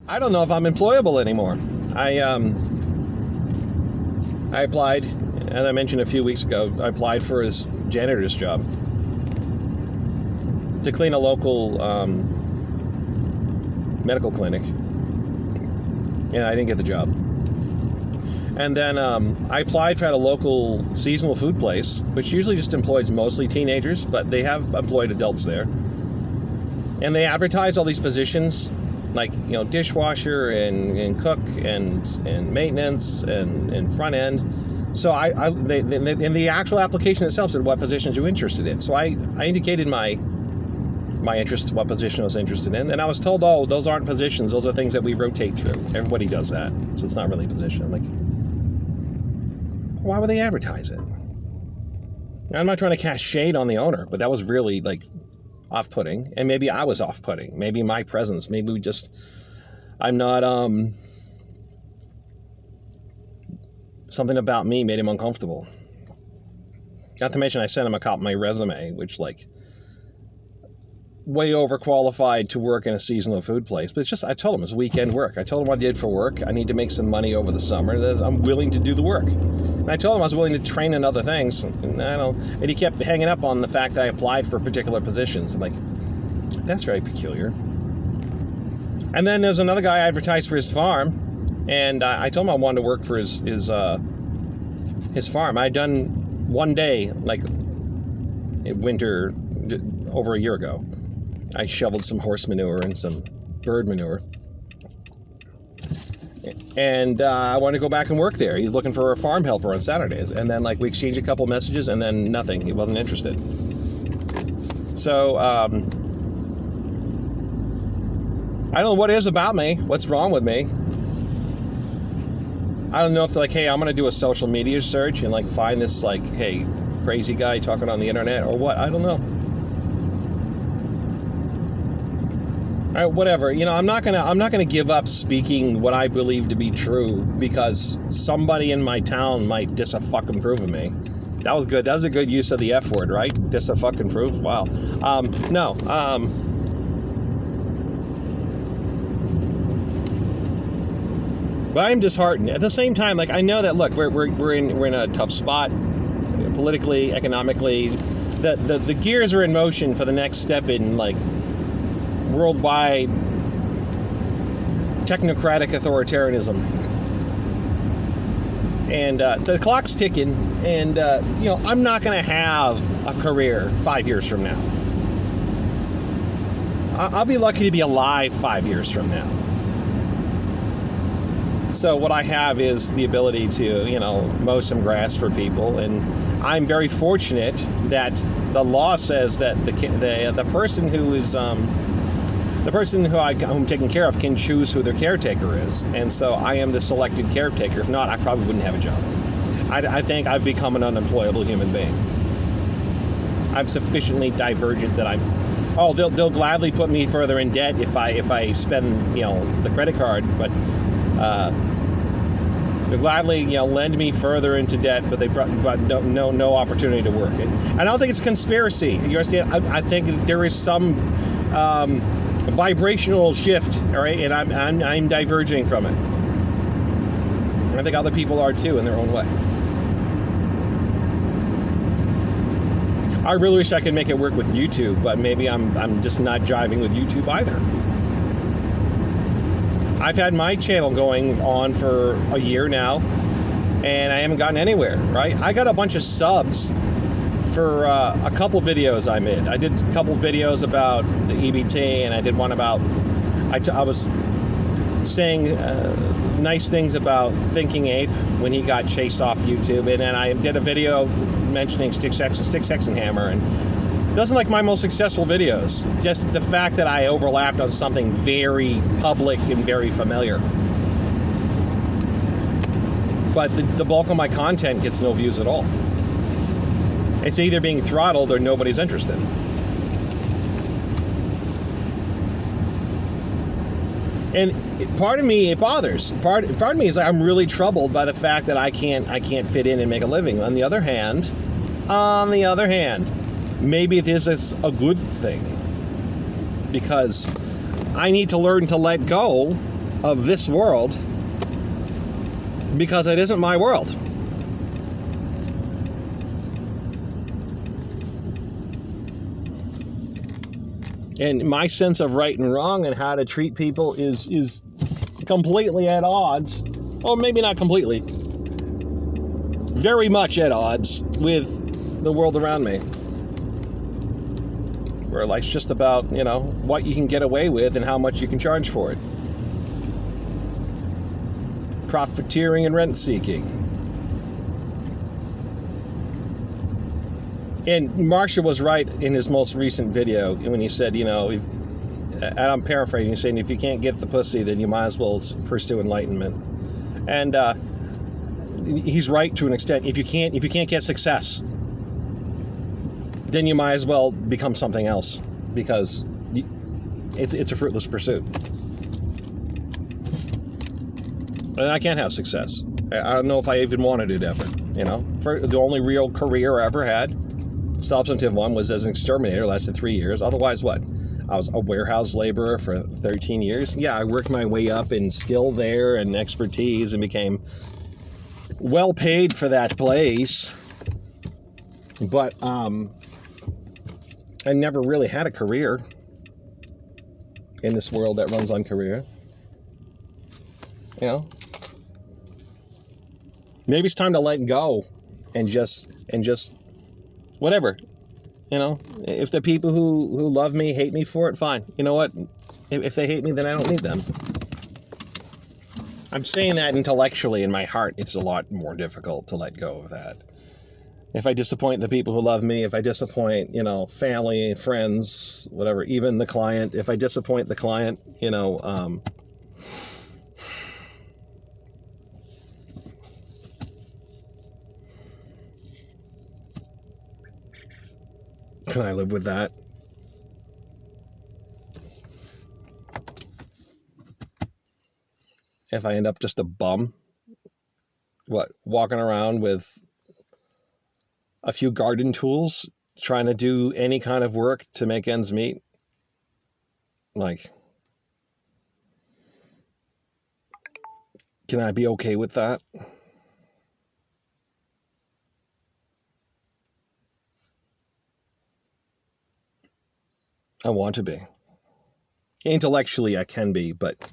I don't know if I'm employable anymore. I applied, as I mentioned a few weeks ago, I applied for his janitor's job to clean a local medical clinic, and I didn't get the job. And then I applied for a local seasonal food place, which usually just employs mostly teenagers, but they have employed adults there. And they advertise all these positions, like, you know, dishwasher and cook and maintenance and front end. So they in the actual application itself said what positions you're interested in. So I indicated my interest, what position I was interested in, and I was told, oh, those aren't positions, those are things that we rotate through. Everybody does that, so it's not really a position. I'm like, why would they advertise it? Now, I'm not trying to cast shade on the owner, but that was really like off-putting, and maybe I was off-putting. Maybe my presence, maybe I'm not, something about me made him uncomfortable. Not to mention I sent him a copy of my resume, which, like, way overqualified to work in a seasonal food place. But it's just, I told him it's weekend work. I told him what I did for work. I need to make some money over the summer. I'm willing to do the work. And I told him I was willing to train in other things. And he kept hanging up on the fact that I applied for particular positions. I'm like, that's very peculiar. And then there's another guy advertised for his farm, and I told him I wanted to work for his farm. I'd done one day, like in winter, over a year ago. I shoveled some horse manure and some bird manure. And I wanted to go back and work there. He's looking for a farm helper on Saturdays. And then, like, we exchanged a couple messages, and then nothing. He wasn't interested. So, I don't know what it is about me. What's wrong with me? I don't know if, like, hey, I'm going to do a social media search and, like, find this, like, hey, crazy guy talking on the internet or what. I don't know. All right, whatever. You know, I'm not gonna give up speaking what I believe to be true because somebody in my town might dis-a-fucking prove of me. That was good. That was a good use of the F word, right? Dis-a-fucking prove. Wow. No. But I'm disheartened. At the same time, like, I know that, look, we're in a tough spot, politically, economically. The gears are in motion for the next step in, like, worldwide technocratic authoritarianism, and the clock's ticking. And you know, I'm not going to have a career 5 years from now. I'll be lucky to be alive 5 years from now. So what I have is the ability to, you know, mow some grass for people, and I'm very fortunate that the law says that the person who is the person who I'm taking care of can choose who their caretaker is. And so I am the selected caretaker. If not, I probably wouldn't have a job. I think I've become an unemployable human being. I'm sufficiently divergent that they'll gladly put me further in debt if I spend, you know, the credit card, but they'll gladly, you know, lend me further into debt, but no opportunity to work. And I don't think it's a conspiracy. You understand? I think there is some vibrational shift, all right, and I'm diverging from it. And I think other people are too in their own way. I really wish I could make it work with YouTube, but maybe I'm just not jiving with YouTube either. I've had my channel going on for a year now, and I haven't gotten anywhere, right? I got a bunch of subs for a couple videos I made. I did a couple videos about the EBT, and I did one about, I was saying nice things about Thinking Ape when he got chased off YouTube, and then I did a video mentioning Stick Sex and Hammer, and doesn't like my most successful videos. Just the fact that I overlapped on something very public and very familiar. But the bulk of my content gets no views at all. It's either being throttled or nobody's interested. And part of me, it bothers. Part of me is like, I'm really troubled by the fact that I can't fit in and make a living. On the other hand, maybe this is a good thing, because I need to learn to let go of this world because it isn't my world. And my sense of right and wrong and how to treat people is completely at odds, or maybe not completely, very much at odds with the world around me. Where life's just about, what you can get away with and how much you can charge for it. Profiteering and rent seeking. And Marsha was right in his most recent video when he said, and I'm paraphrasing, he's saying if you can't get the pussy, then you might as well pursue enlightenment. And he's right to an extent. If you can't get success, then you might as well become something else, because it's a fruitless pursuit. And I can't have success. I don't know if I even wanted it ever. For the only real career I ever had, substantive one, was as an exterminator, lasted 3 years. Otherwise, what? I was a warehouse laborer for 13 years. Yeah, I worked my way up in skill there and expertise and became well paid for that place. But I never really had a career in this world that runs on career. Maybe it's time to let go and just whatever. If the people who love me hate me for it, fine. You know what? If they hate me, then I don't need them. I'm saying that intellectually. In my heart, it's a lot more difficult to let go of that. If I disappoint the people who love me, if I disappoint, family, friends, whatever, even the client, if I disappoint the client, can I live with that? If I end up just a bum, walking around with a few garden tools, trying to do any kind of work to make ends meet? Can I be okay with that? I want to be. Intellectually, I can be, but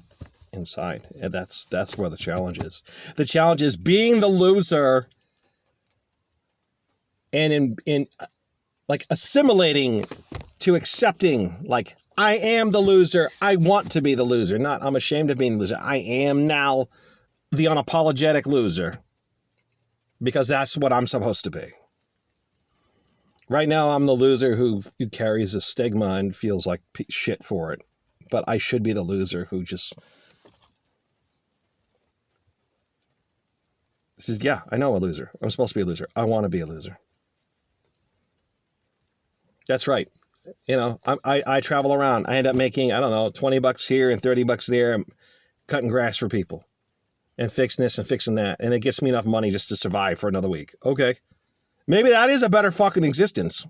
inside, and that's where the challenge is. The challenge is being the loser, and in assimilating to accepting, I am the loser. I want to be the loser. Not I'm ashamed of being the loser. I am now the unapologetic loser, because that's what I'm supposed to be. Right now, I'm the loser who carries a stigma and feels like shit for it. But I should be the loser who just says, yeah, I know I'm a loser. I'm supposed to be a loser. I want to be a loser. That's right. I travel around. I end up making, I don't know, $20 here and $30 there, cutting grass for people and fixing this and fixing that. And it gets me enough money just to survive for another week. Okay. Maybe that is a better fucking existence.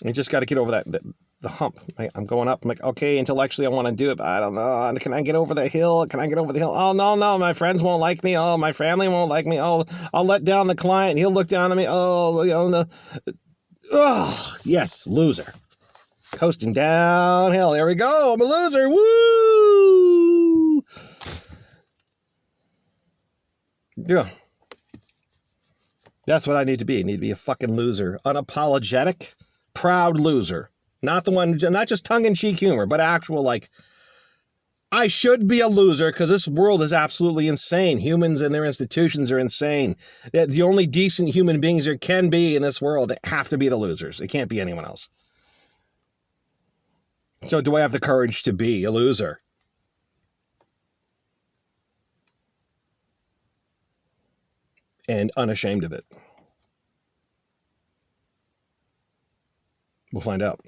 You just got to get over the hump. I'm going up. I'm like, okay, intellectually I want to do it, but I don't know. Can I get over the hill? Can I get over the hill? Oh, no, my friends won't like me. Oh, my family won't like me. Oh, I'll let down the client. He'll look down on me. Oh, yes, loser. Coasting downhill. There we go. I'm a loser. Woo! Yeah. That's what I need to be. I need to be a fucking loser. Unapologetic, proud loser. Not the one, not just tongue-in-cheek humor, but actual, I should be a loser because this world is absolutely insane. Humans and their institutions are insane. The only decent human beings there can be in this world have to be the losers. It can't be anyone else. So do I have the courage to be a loser? And unashamed of it? We'll find out.